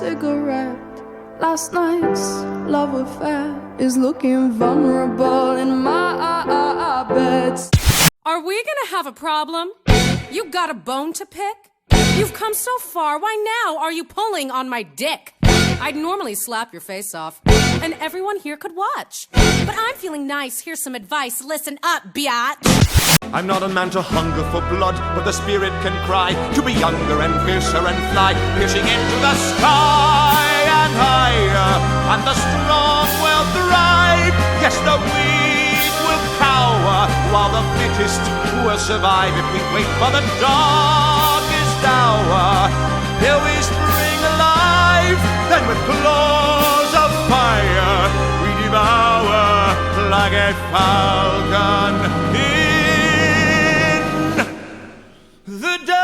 cigarette. Last night's love affair is looking vulnerable in my beds. Are we gonna have a problem? You got a bone to pick? You've come so far, why now are you pulling on my dick? I'd normally slap your face off, and everyone here could watch. But I'm feeling nice, here's some advice, listen up, biatch. I'm not a man to hunger for blood, but the spirit can cry to be younger and fiercer and fly, piercing into the sky and higher, and the strong will thrive. Yes, the weak will cower, while the fittest will survive if we wait for the darkest hour. Till we spring alive, then with claws of fire we devour like a falcon in the dark.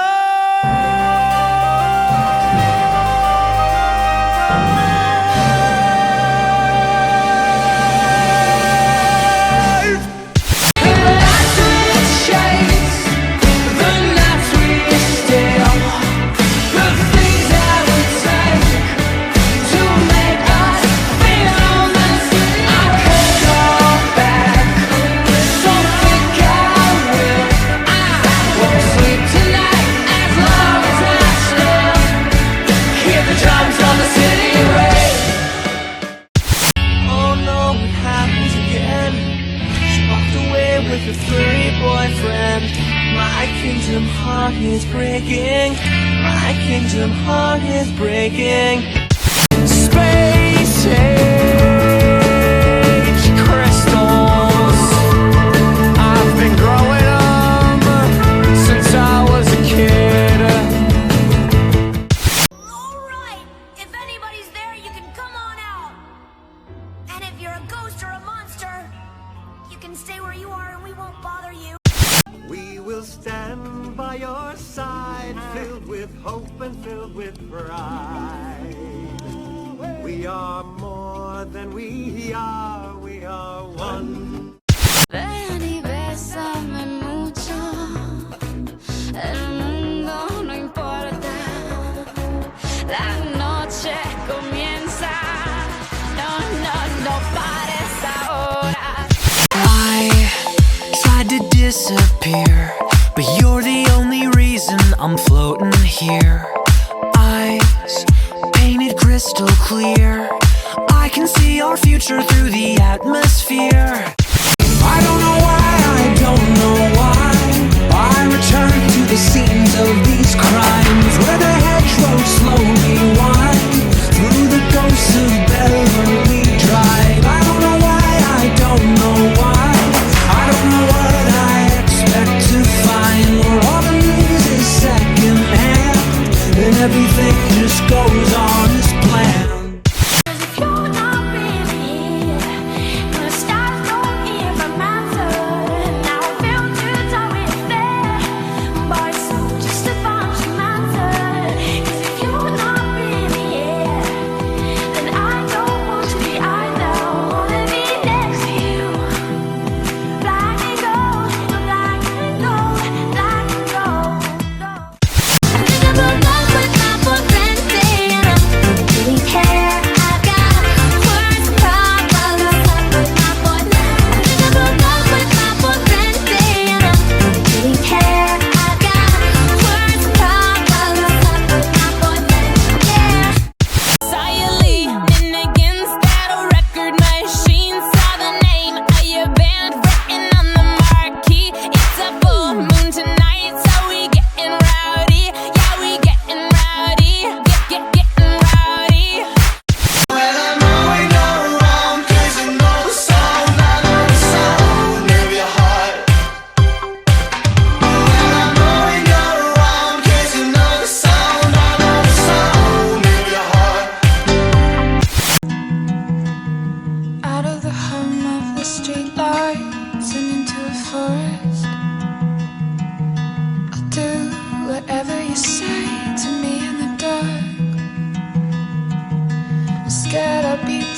Heart is breaking. My kingdom heart is breaking. Space age crystals. I've been growing them since I was a kid. Alright, if anybody's there, you can come on out. And if you're a ghost or a monster, you can stay where you are and we won't bother you. We will stand by your side, filled with hope and filled with pride. We are more than we are one. Ven y bésame mucho, el mundo no importa, la noche comienza, no pares ahora. I tried to disappear, but you're the only reason I'm floating here. Eyes painted crystal clear, I can see our future through the atmosphere. I don't know why, I don't know why I return to the scenes of these crimes, where the hedgerows slowly wind through the ghosts of Beverly Drive. I don't know why, I don't know why, I don't know what I expect to find, where all the news is second hand and everything just goes on as planned.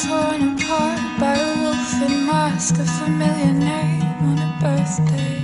Torn apart by a wolf in mask, a familiar name on a birthday.